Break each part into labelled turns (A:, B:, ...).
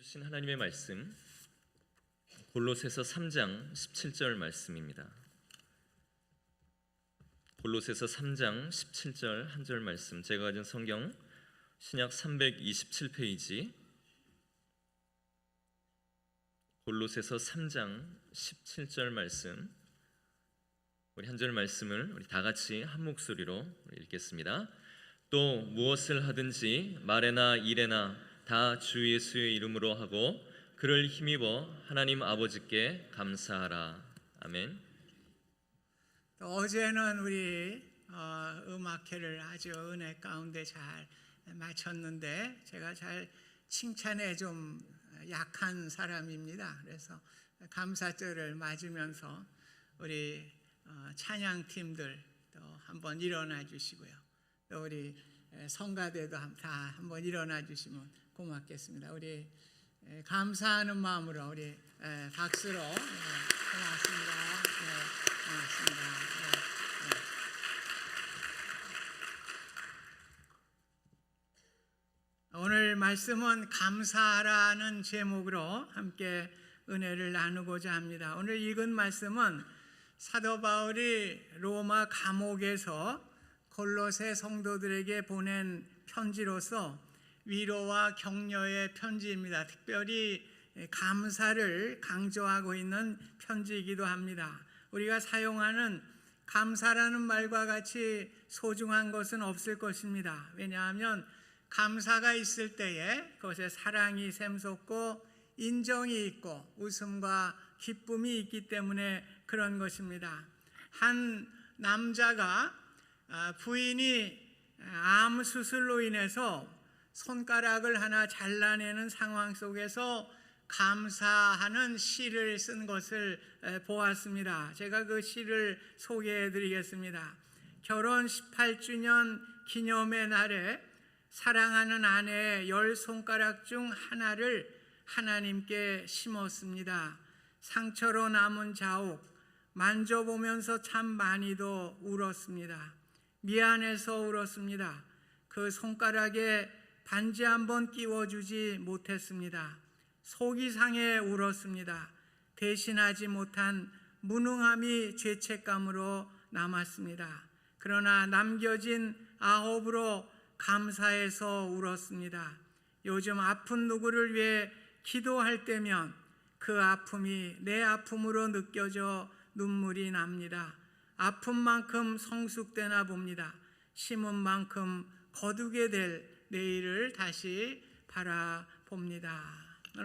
A: 주신 하나님의 말씀 골로새서 3장 17절 말씀입니다. 골로새서 3장 17절 한 절 말씀, 제가 가진 성경 신약 327페이지 골로새서 3장 17절 말씀, 우리 한 절 말씀을 우리 다 같이 한 목소리로 읽겠습니다. 또 무엇을 하든지 말에나 일에나 다 주 예수의 이름으로 하고 그를 힘입어 하나님 아버지께 감사하라. 아멘.
B: 또 어제는 우리 음악회를 아주 은혜 가운데 잘 마쳤는데 제가 잘 칭찬에 좀 약한 사람입니다. 그래서 감사절을 맞으면서 우리 찬양팀들 또 한번 일어나 주시고요. 또 우리 성가대도 다 한번 일어나 주시면 고맙겠습니다. 우리 감사하는 마음으로 우리 박수로 고맙습니다. 고맙습니다. 오늘 말씀은 감사라는 제목으로 함께 은혜를 나누고자 합니다. 오늘 읽은 말씀은 사도 바울이 로마 감옥에서 골로새 성도들에게 보낸 편지로서 위로와 격려의 편지입니다. 특별히 감사를 강조하고 있는 편지이기도 합니다. 우리가 사용하는 감사라는 말과 같이 소중한 것은 없을 것입니다. 왜냐하면 감사가 있을 때에 그것에 사랑이 샘솟고 인정이 있고 웃음과 기쁨이 있기 때문에 그런 것입니다. 한 남자가 부인이 암 수술로 인해서 손가락을 하나 잘라내는 상황 속에서 감사하는 시를 쓴 것을 보았습니다. 제가 그 시를 소개해 드리겠습니다. 결혼 18주년 기념의 날에 사랑하는 아내의 10손가락 중 하나를 하나님께 심었습니다. 상처로 남은 자욱 만져보면서 참 많이도 울었습니다. 미안해서 울었습니다. 그 손가락에 반지 한번 끼워주지 못했습니다. 속이 상해 울었습니다. 대신하지 못한 무능함이 죄책감으로 남았습니다. 그러나 남겨진 아홉으로 감사해서 울었습니다. 요즘 아픈 누구를 위해 기도할 때면 그 아픔이 내 아픔으로 느껴져 눈물이 납니다. 아픈 만큼 성숙되나 봅니다. 심은 만큼 거두게 될 내일을 다시 바라봅니다.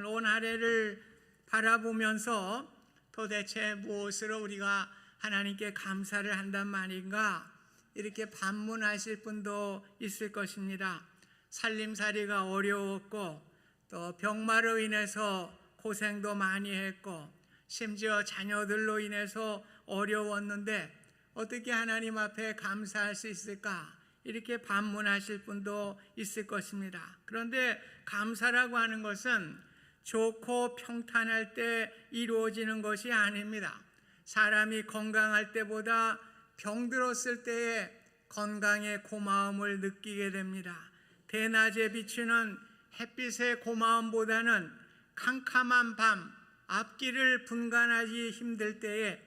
B: 온 한 해를 바라보면서 도대체 무엇으로 우리가 하나님께 감사를 한단 말인가, 이렇게 반문하실 분도 있을 것입니다. 살림살이가 어려웠고 또 병마로 인해서 고생도 많이 했고 심지어 자녀들로 인해서 어려웠는데 어떻게 하나님 앞에 감사할 수 있을까, 이렇게 반문하실 분도 있을 것입니다. 그런데 감사라고 하는 것은 좋고 평탄할 때 이루어지는 것이 아닙니다. 사람이 건강할 때보다 병들었을 때에 건강의 고마움을 느끼게 됩니다. 대낮에 비추는 햇빛의 고마움보다는 캄캄한 밤 앞길을 분간하기 힘들 때에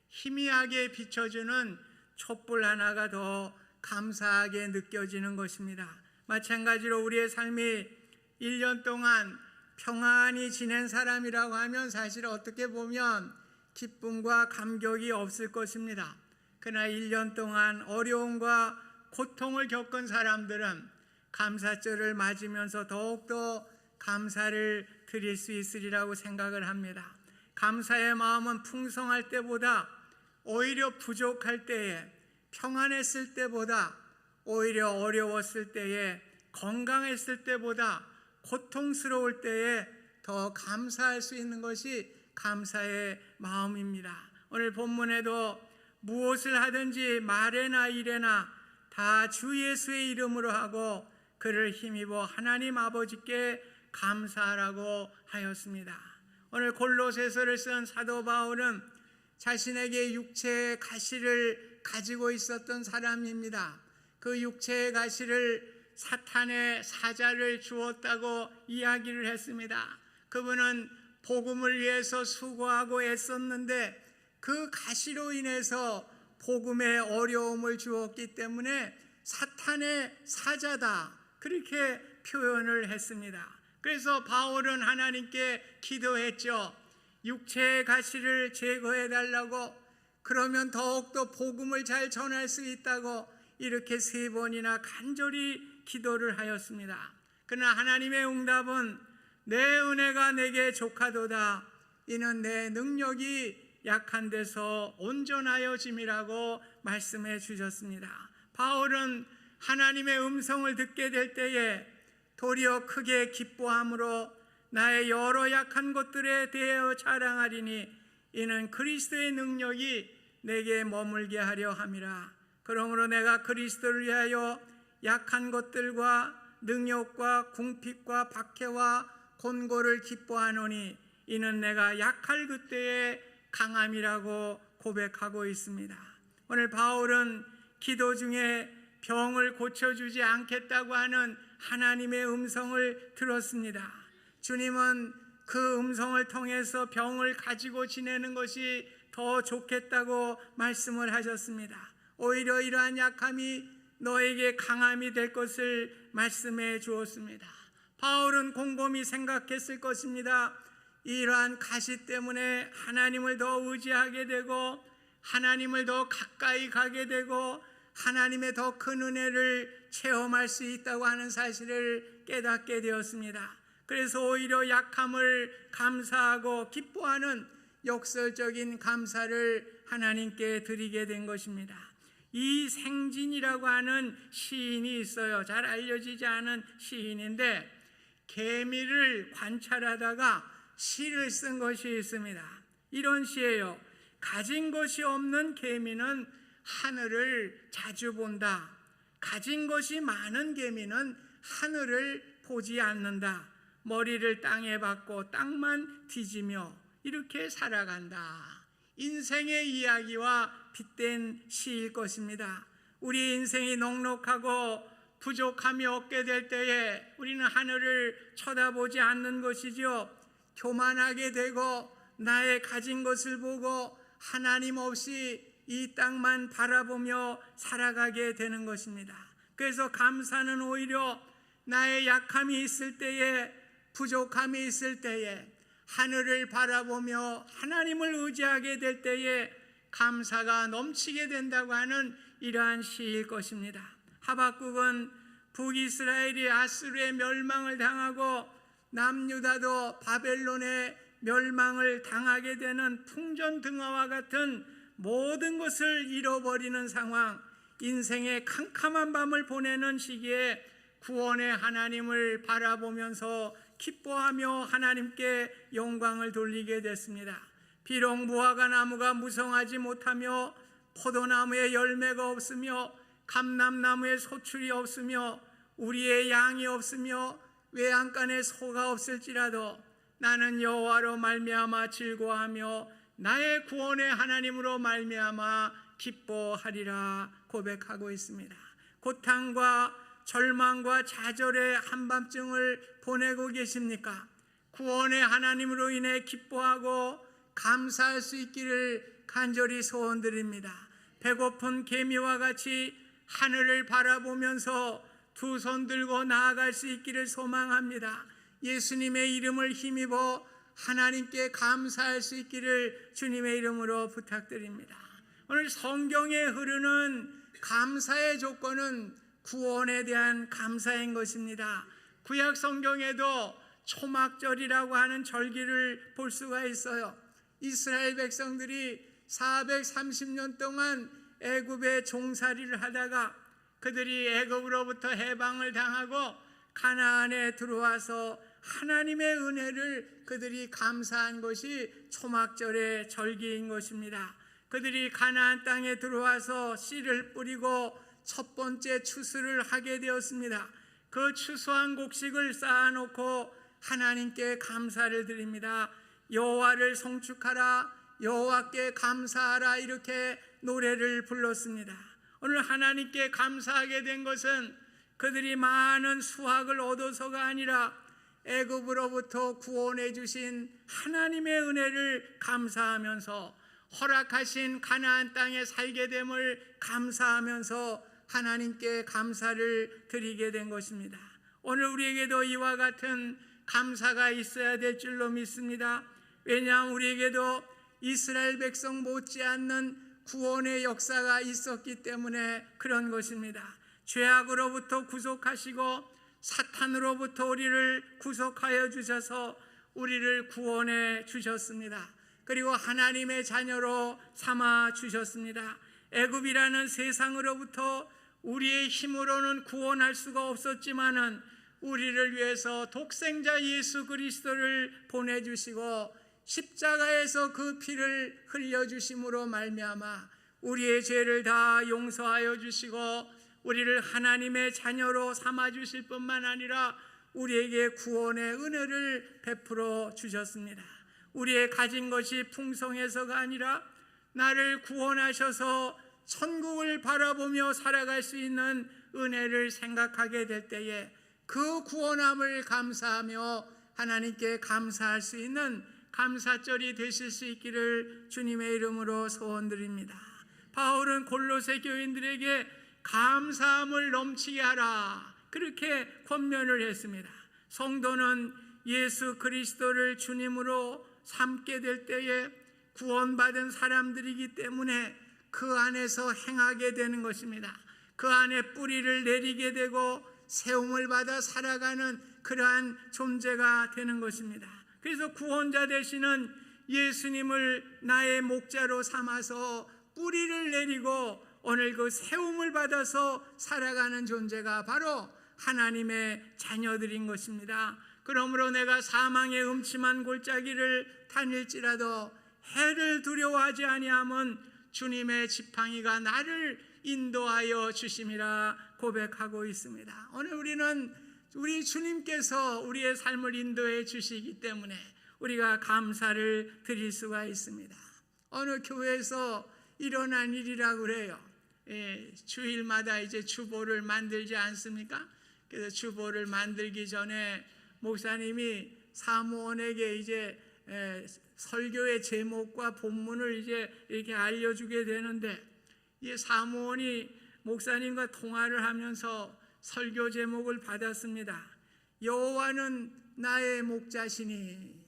B: 희미하게 비춰주는 촛불 하나가 더 감사하게 느껴지는 것입니다. 마찬가지로 우리의 삶이 1년 동안 평안히 지낸 사람이라고 하면 사실 어떻게 보면 기쁨과 감격이 없을 것입니다. 그러나 1년 동안 어려움과 고통을 겪은 사람들은 감사절을 맞으면서 더욱더 감사를 드릴 수 있으리라고 생각을 합니다. 감사의 마음은 풍성할 때보다 오히려 부족할 때에, 평안했을 때보다 오히려 어려웠을 때에, 건강했을 때보다 고통스러울 때에 더 감사할 수 있는 것이 감사의 마음입니다. 오늘 본문에도 무엇을 하든지 말에나 일에나 다 주 예수의 이름으로 하고 그를 힘입어 하나님 아버지께 감사하라고 하였습니다. 오늘 골로새서를 쓴 사도 바울은 자신에게 육체의 가시를 가지고 있었던 사람입니다. 그 육체의 가시를 사탄의 사자를 주었다고 이야기를 했습니다. 그분은 복음을 위해서 수고하고 애썼는데 그 가시로 인해서 복음에 어려움을 주었기 때문에 사탄의 사자다, 그렇게 표현을 했습니다. 그래서 바울은 하나님께 기도했죠. 육체의 가시를 제거해 달라고, 그러면 더욱더 복음을 잘 전할 수 있다고 이렇게 3번이나 간절히 기도를 하였습니다. 그러나 하나님의 응답은 내 은혜가 내게 족하도다, 이는 내 능력이 약한 데서 온전하여짐이라고 말씀해 주셨습니다. 바울은 하나님의 음성을 듣게 될 때에 도리어 크게 기뻐함으로 나의 여러 약한 것들에 대하여 자랑하리니 이는 그리스도의 능력이 내게 머물게 하려 함이라. 그러므로 내가 그리스도를 위하여 약한 것들과 능력과 궁핍과 박해와 곤고를 기뻐하노니 이는 내가 약할 그때에 강함이라고 고백하고 있습니다. 오늘 바울은 기도 중에 병을 고쳐주지 않겠다고 하는 하나님의 음성을 들었습니다. 주님은 그 음성을 통해서 병을 가지고 지내는 것이 더 좋겠다고 말씀을 하셨습니다. 오히려 이러한 약함이 너에게 강함이 될 것을 말씀해 주었습니다. 바울은 곰곰이 생각했을 것입니다. 이러한 가시 때문에 하나님을 더 의지하게 되고 하나님을 더 가까이 가게 되고 하나님의 더 큰 은혜를 체험할 수 있다고 하는 사실을 깨닫게 되었습니다. 그래서 오히려 약함을 감사하고 기뻐하는 역설적인 감사를 하나님께 드리게 된 것입니다. 이생진이라고 하는 시인이 있어요. 잘 알려지지 않은 시인인데 개미를 관찰하다가 시를 쓴 것이 있습니다. 이런 시예요. 가진 것이 없는 개미는 하늘을 자주 본다. 가진 것이 많은 개미는 하늘을 보지 않는다. 머리를 땅에 박고 땅만 뒤지며 이렇게 살아간다. 인생의 이야기와 빗댄 시일 것입니다. 우리 인생이 넉넉하고 부족함이 없게 될 때에 우리는 하늘을 쳐다보지 않는 것이죠. 교만하게 되고 나의 가진 것을 보고 하나님 없이 이 땅만 바라보며 살아가게 되는 것입니다. 그래서 감사는 오히려 나의 약함이 있을 때에, 부족함이 있을 때에 하늘을 바라보며 하나님을 의지하게 될 때에 감사가 넘치게 된다고 하는 이러한 시일 것입니다. 하박국은 북이스라엘이 아수르의 멸망을 당하고 남유다도 바벨론의 멸망을 당하게 되는 풍전등화와 같은 모든 것을 잃어버리는 상황, 인생의 캄캄한 밤을 보내는 시기에 구원의 하나님을 바라보면서 기뻐하며 하나님께 영광을 돌리게 됐습니다. 비록 무화과 나무가 무성하지 못하며 포도나무에 열매가 없으며 감람나무에 소출이 없으며 우리의 양이 없으며 외양간에 소가 없을지라도 나는 여호와로 말미암아 즐거워하며 나의 구원의 하나님으로 말미암아 기뻐하리라 고백하고 있습니다. 고통과 절망과 좌절의 한밤중을 보내고 계십니까? 구원의 하나님으로 인해 기뻐하고 감사할 수 있기를 간절히 소원드립니다. 배고픈 개미와 같이 하늘을 바라보면서 두 손 들고 나아갈 수 있기를 소망합니다. 예수님의 이름을 힘입어 하나님께 감사할 수 있기를 주님의 이름으로 부탁드립니다. 오늘 성경에 흐르는 감사의 조건은 구원에 대한 감사인 것입니다. 구약 성경에도 초막절이라고 하는 절기를 볼 수가 있어요. 이스라엘 백성들이 430년 동안 애굽에 종살이를 하다가 그들이 애굽으로부터 해방을 당하고 가나안에 들어와서 하나님의 은혜를 그들이 감사한 것이 초막절의 절기인 것입니다. 그들이 가나안 땅에 들어와서 씨를 뿌리고 첫 번째 추수를 하게 되었습니다. 그 추수한 곡식을 쌓아놓고 하나님께 감사를 드립니다. 여호와를 송축하라, 여호와께 감사하라, 이렇게 노래를 불렀습니다. 오늘 하나님께 감사하게 된 것은 그들이 많은 수확을 얻어서가 아니라 애굽으로부터 구원해 주신 하나님의 은혜를 감사하면서 허락하신 가나안 땅에 살게 됨을 감사하면서 하나님께 감사를 드리게 된 것입니다. 오늘 우리에게도 이와 같은 감사가 있어야 될 줄로 믿습니다. 왜냐하면 우리에게도 이스라엘 백성 못지않는 구원의 역사가 있었기 때문에 그런 것입니다. 죄악으로부터 구속하시고 사탄으로부터 우리를 구속하여 주셔서 우리를 구원해 주셨습니다. 그리고 하나님의 자녀로 삼아 주셨습니다. 애굽이라는 세상으로부터 우리의 힘으로는 구원할 수가 없었지만은 우리를 위해서 독생자 예수 그리스도를 보내주시고 십자가에서 그 피를 흘려주심으로 말미암아 우리의 죄를 다 용서하여 주시고 우리를 하나님의 자녀로 삼아주실 뿐만 아니라 우리에게 구원의 은혜를 베풀어 주셨습니다. 우리의 가진 것이 풍성해서가 아니라 나를 구원하셔서 천국을 바라보며 살아갈 수 있는 은혜를 생각하게 될 때에 그 구원함을 감사하며 하나님께 감사할 수 있는 감사절이 되실 수 있기를 주님의 이름으로 소원드립니다. 바울은 골로새 교인들에게 감사함을 넘치게 하라 그렇게 권면을 했습니다. 성도는 예수 그리스도를 주님으로 삼게 될 때에 구원받은 사람들이기 때문에 그 안에서 행하게 되는 것입니다. 그 안에 뿌리를 내리게 되고 세움을 받아 살아가는 그러한 존재가 되는 것입니다. 그래서 구원자 되시는 예수님을 나의 목자로 삼아서 뿌리를 내리고 오늘 그 세움을 받아서 살아가는 존재가 바로 하나님의 자녀들인 것입니다. 그러므로 내가 사망의 음침한 골짜기를 다닐지라도 해를 두려워하지 아니함은 주님의 지팡이가 나를 인도하여 주심이라 고백하고 있습니다. 오늘 우리는 우리 주님께서 우리의 삶을 인도해 주시기 때문에 우리가 감사를 드릴 수가 있습니다. 어느 교회에서 일어난 일이라고 그래요. 주일마다 이제 주보를 만들지 않습니까? 그래서 주보를 만들기 전에 목사님이 사무원에게 이제 설교의 제목과 본문을 이제 이렇게 알려주게 되는데 이 사무원이 목사님과 통화를 하면서 설교 제목을 받았습니다. 여호와는 나의 목자시니.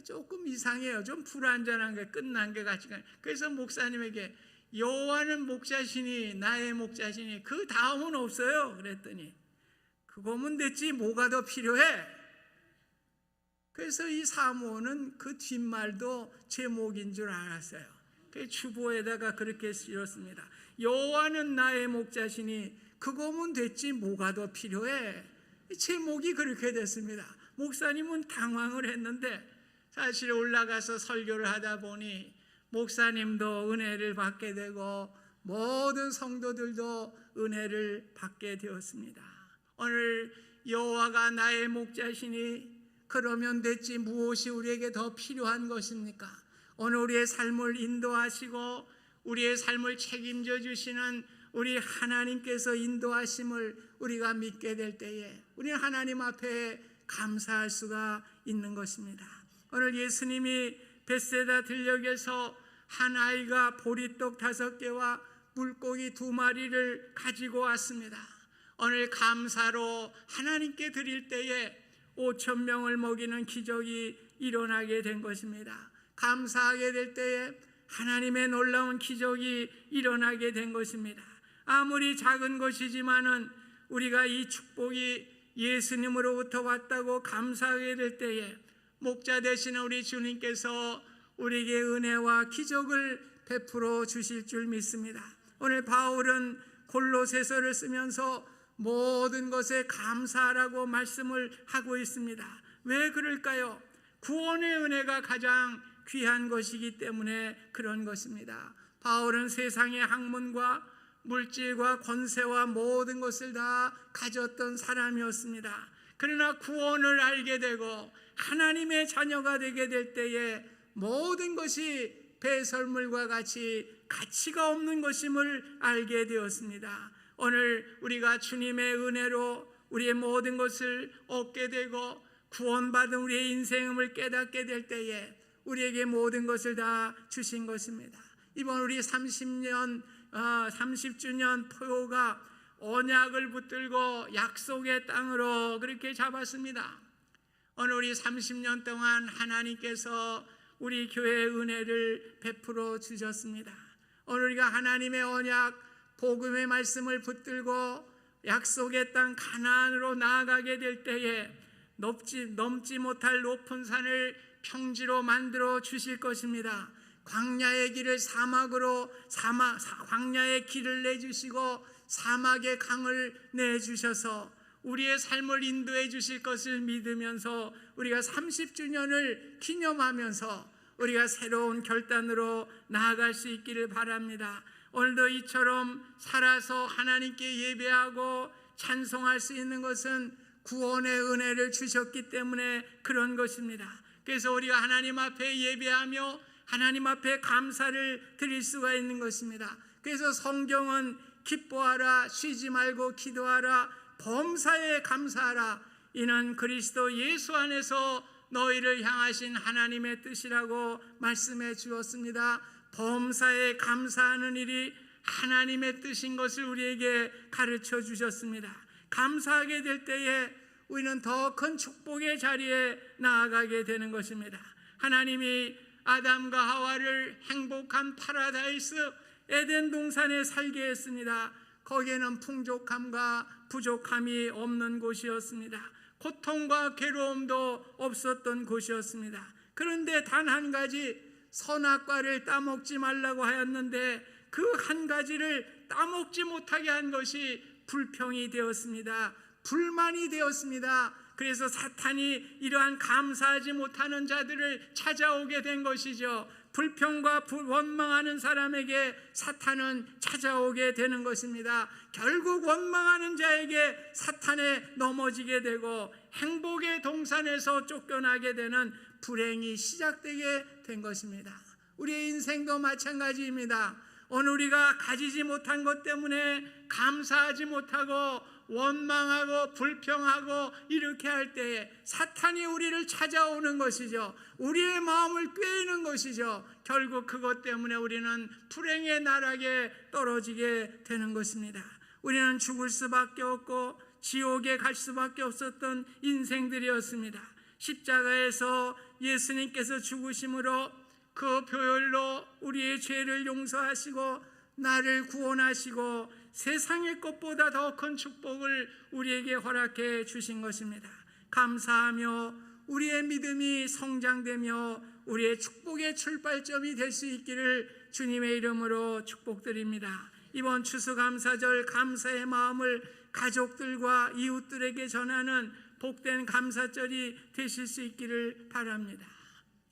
B: 조금 이상해요. 좀 불완전한 게 끝난 게 같이. 그래서 목사님에게 여호와는 목자시니 나의 목자시니 그 다음은 없어요. 그랬더니 그거면 됐지 뭐가 더 필요해? 그래서 이 사무원은 그 뒷말도 제목인 줄 알았어요. 그 주보에다가 그렇게 쓰였습니다. 여호와는 나의 목자시니 그거면 됐지 뭐가 더 필요해? 제목이 그렇게 됐습니다. 목사님은 당황을 했는데 사실 올라가서 설교를 하다 보니 목사님도 은혜를 받게 되고 모든 성도들도 은혜를 받게 되었습니다. 오늘 여호와가 나의 목자시니 그러면 됐지 무엇이 우리에게 더 필요한 것입니까? 오늘 우리의 삶을 인도하시고 우리의 삶을 책임져 주시는 우리 하나님께서 인도하심을 우리가 믿게 될 때에 우리는 하나님 앞에 감사할 수가 있는 것입니다. 오늘 예수님이 벳세다 들녘에서 한 아이가 보리떡 5개와 물고기 2마리를 가지고 왔습니다. 오늘 감사로 하나님께 드릴 때에 5,000명을 먹이는 기적이 일어나게 된 것입니다. 감사하게 될 때에 하나님의 놀라운 기적이 일어나게 된 것입니다. 아무리 작은 것이지만은 우리가 이 축복이 예수님으로부터 왔다고 감사하게 될 때에 목자 되시는 우리 주님께서 우리에게 은혜와 기적을 베풀어 주실 줄 믿습니다. 오늘 바울은 골로새서를 쓰면서 모든 것에 감사하라고 말씀을 하고 있습니다. 왜 그럴까요? 구원의 은혜가 가장 귀한 것이기 때문에 그런 것입니다. 바울은 세상의 학문과 물질과 권세와 모든 것을 다 가졌던 사람이었습니다. 그러나 구원을 알게 되고 하나님의 자녀가 되게 될 때에 모든 것이 배설물과 같이 가치가 없는 것임을 알게 되었습니다. 오늘 우리가 주님의 은혜로 우리의 모든 것을 얻게 되고 구원받은 우리의 인생을 깨닫게 될 때에 우리에게 모든 것을 다 주신 것입니다. 이번 우리 30주년 포효가 언약을 붙들고 약속의 땅으로 그렇게 잡았습니다. 오늘 우리 30년 동안 하나님께서 우리 교회의 은혜를 베풀어 주셨습니다. 오늘 우리가 하나님의 언약 복음의 말씀을 붙들고 약속의 땅 가나안으로 나아가게 될 때에 넘지 못할 높은 산을 평지로 만들어 주실 것입니다. 광야의 길을 광야의 길을 내주시고 사막의 강을 내주셔서 우리의 삶을 인도해 주실 것을 믿으면서 우리가 30주년을 기념하면서 우리가 새로운 결단으로 나아갈 수 있기를 바랍니다. 오늘도 이처럼 살아서 하나님께 예배하고 찬송할 수 있는 것은 구원의 은혜를 주셨기 때문에 그런 것입니다. 그래서 우리가 하나님 앞에 예배하며 하나님 앞에 감사를 드릴 수가 있는 것입니다. 그래서 성경은 기뻐하라, 쉬지 말고 기도하라, 범사에 감사하라, 이는 그리스도 예수 안에서 너희를 향하신 하나님의 뜻이라고 말씀해 주었습니다. 범사에 감사하는 일이 하나님의 뜻인 것을 우리에게 가르쳐 주셨습니다. 감사하게 될 때에 우리는 더 큰 축복의 자리에 나아가게 되는 것입니다. 하나님이 아담과 하와를 행복한 파라다이스 에덴 동산에 살게 했습니다. 거기에는 풍족함과 부족함이 없는 곳이었습니다. 고통과 괴로움도 없었던 곳이었습니다. 그런데 단 한 가지 선악과를 따먹지 말라고 하였는데 그 한 가지를 따먹지 못하게 한 것이 불평이 되었습니다. 불만이 되었습니다. 그래서 사탄이 이러한 감사하지 못하는 자들을 찾아오게 된 것이죠. 불평과 원망하는 사람에게 사탄은 찾아오게 되는 것입니다. 결국 원망하는 자에게 사탄에 넘어지게 되고 행복의 동산에서 쫓겨나게 되는 불행이 시작되게 된 것입니다. 우리의 인생도 마찬가지입니다. 오늘 우리가 가지지 못한 것 때문에 감사하지 못하고 원망하고 불평하고 이렇게 할 때에 사탄이 우리를 찾아오는 것이죠. 우리의 마음을 꿰는 것이죠. 결국 그것 때문에 우리는 불행의 나락에 떨어지게 되는 것입니다. 우리는 죽을 수밖에 없고 지옥에 갈 수밖에 없었던 인생들이었습니다. 십자가에서 예수님께서 죽으심으로 그 보혈로 우리의 죄를 용서하시고 나를 구원하시고 세상의 것보다 더 큰 축복을 우리에게 허락해 주신 것입니다. 감사하며 우리의 믿음이 성장되며 우리의 축복의 출발점이 될 수 있기를 주님의 이름으로 축복드립니다. 이번 추수감사절 감사의 마음을 가족들과 이웃들에게 전하는 복된 감사절이 되실 수 있기를 바랍니다.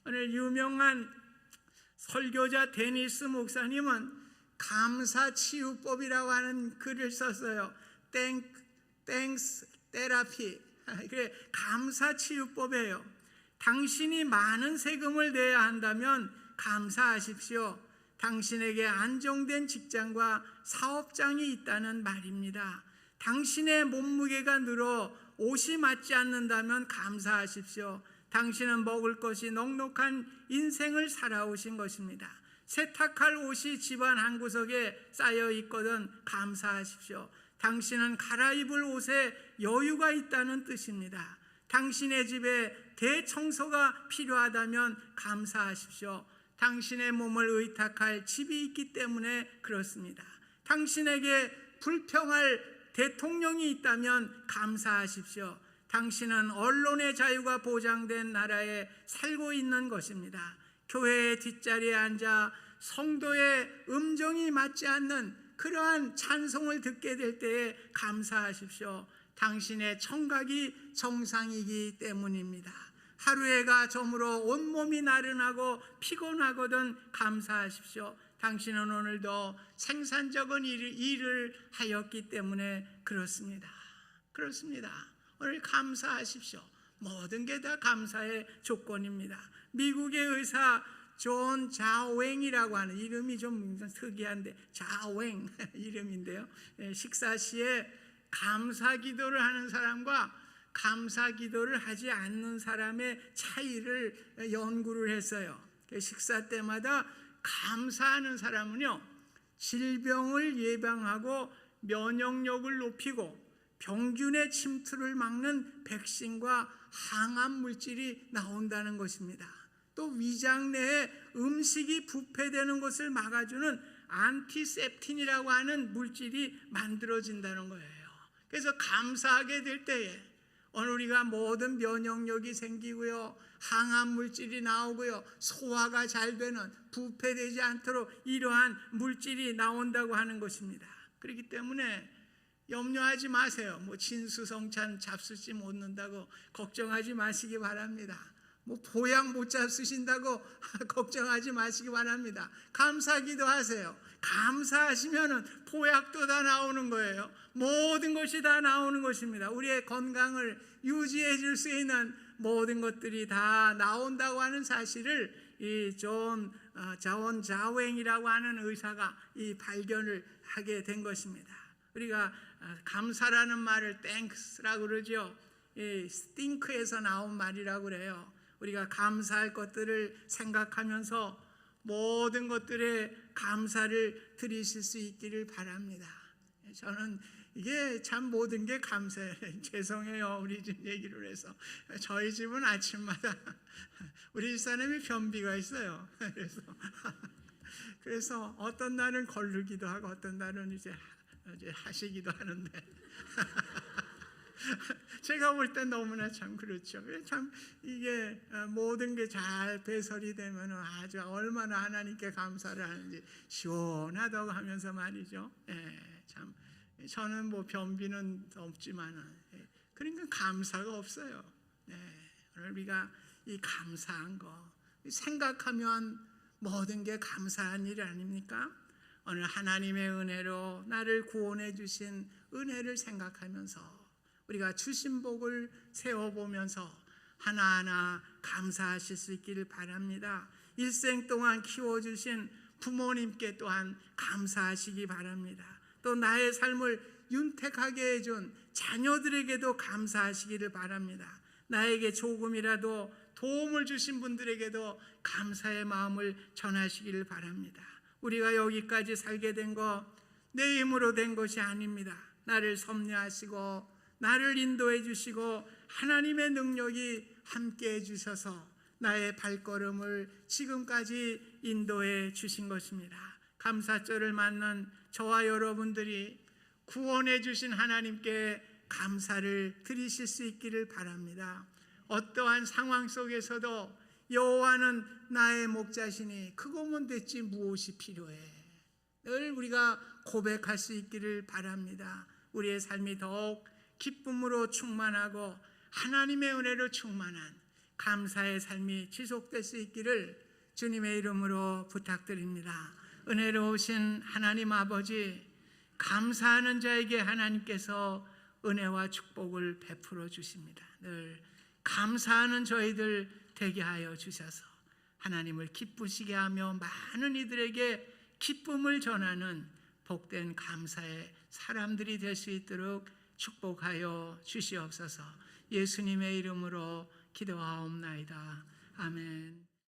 B: 오늘 유명한 설교자 데니스 목사님은 감사치유법이라고 하는 글을 썼어요. 땡스 테라피. 그래, 감사치유법이에요. 당신이 많은 세금을 내야 한다면 감사하십시오. 당신에게 안정된 직장과 사업장이 있다는 말입니다. 당신의 몸무게가 늘어 옷이 맞지 않는다면 감사하십시오. 당신은 먹을 것이 넉넉한 인생을 살아오신 것입니다. 세탁할 옷이 집안 한 구석에 쌓여 있거든 감사하십시오. 당신은 갈아입을 옷에 여유가 있다는 뜻입니다. 당신의 집에 대청소가 필요하다면 감사하십시오. 당신의 몸을 의탁할 집이 있기 때문에 그렇습니다. 당신에게 불평할 대통령이 있다면 감사하십시오. 당신은 언론의 자유가 보장된 나라에 살고 있는 것입니다. 교회의 뒷자리에 앉아 성도의 음정이 맞지 않는 그러한 찬송을 듣게 될 때에 감사하십시오. 당신의 청각이 정상이기 때문입니다. 하루해가 저물어 온몸이 나른하고 피곤하거든 감사하십시오. 당신은 오늘도 생산적인 일을 하였기 때문에 그렇습니다. 오늘 감사하십시오. 모든 게 다 감사의 조건입니다. 미국의 의사 존 자웽이라고 하는 이름이 좀 특이한데 자웽 이름인데요. 식사 시에 감사 기도를 하는 사람과 감사 기도를 하지 않는 사람의 차이를 연구를 했어요. 식사 때마다 감사하는 사람은요, 질병을 예방하고 면역력을 높이고 병균의 침투를 막는 백신과 항암 물질이 나온다는 것입니다. 또 위장 내에 음식이 부패되는 것을 막아주는 안티셉틴이라고 하는 물질이 만들어진다는 거예요. 그래서 감사하게 될 때에 오늘 우리가 모든 면역력이 생기고요, 항암 물질이 나오고요, 소화가 잘 되는, 부패되지 않도록 이러한 물질이 나온다고 하는 것입니다. 그렇기 때문에 염려하지 마세요. 뭐 진수성찬 잡수지 못는다고 걱정하지 마시기 바랍니다. 뭐 보약 못 잡수신다고 걱정하지 마시기 바랍니다. 감사기도 하세요. 감사하시면은 보약도 다 나오는 거예요. 모든 것이 다 나오는 것입니다. 우리의 건강을 유지해 줄 수 있는 모든 것들이 다 나온다고 하는 사실을 이 존 자원자웽이라고 하는 의사가 이 발견을 하게 된 것입니다. 우리가 감사라는 말을 땡스라고 그러죠. 이 스팅크에서 나온 말이라고 그래요. 우리가 감사할 것들을 생각하면서 모든 것들에 감사를 드리실 수 있기를 바랍니다. 저는 이게 참 모든 게 감사해요. 죄송해요. 우리 집 얘기를 해서. 저희 집은 아침마다 우리 집사람이 변비가 있어요. 그래서 어떤 날은 거르기도 하고 어떤 날은 이제 하시기도 하는데 제가 볼 땐 너무나 참 그렇죠. 참 이게 모든 게 잘 배설이 되면 아주 얼마나 하나님께 감사를 하는지 시원하다고 하면서 말이죠. 참 저는 뭐 변비는 없지만은 그러니까 감사가 없어요. 오늘 우리가 이 감사한 거 생각하면 모든 게 감사한 일 아닙니까? 오늘 하나님의 은혜로 나를 구원해 주신 은혜를 생각하면서 우리가 주신 복을 세워보면서 하나하나 감사하실 수 있기를 바랍니다. 일생 동안 키워주신 부모님께 또한 감사하시기 바랍니다. 또 나의 삶을 윤택하게 해준 자녀들에게도 감사하시기를 바랍니다. 나에게 조금이라도 도움을 주신 분들에게도 감사의 마음을 전하시기를 바랍니다. 우리가 여기까지 살게 된 거 내 힘으로 된 것이 아닙니다. 나를 섭리하시고 나를 인도해 주시고 하나님의 능력이 함께 해 주셔서 나의 발걸음을 지금까지 인도해 주신 것입니다. 감사절을 맞는 저와 여러분들이 구원해 주신 하나님께 감사를 드리실 수 있기를 바랍니다. 어떠한 상황 속에서도 여호와는 나의 목자시니 크고면 됐지 무엇이 필요해. 늘 우리가 고백할 수 있기를 바랍니다. 우리의 삶이 더욱 기쁨으로 충만하고 하나님의 은혜로 충만한 감사의 삶이 지속될 수 있기를 주님의 이름으로 부탁드립니다. 은혜로우신 하나님 아버지, 감사하는 자에게 하나님께서 은혜와 축복을 베풀어 주십니다. 늘 감사하는 저희들 되게 하여 주셔서 하나님을 기쁘시게 하며 많은 이들에게 기쁨을 전하는 복된 감사의 사람들이 될 수 있도록 축복하여 주시옵소서. 예수님의 이름으로 기도하옵나이다. 아멘.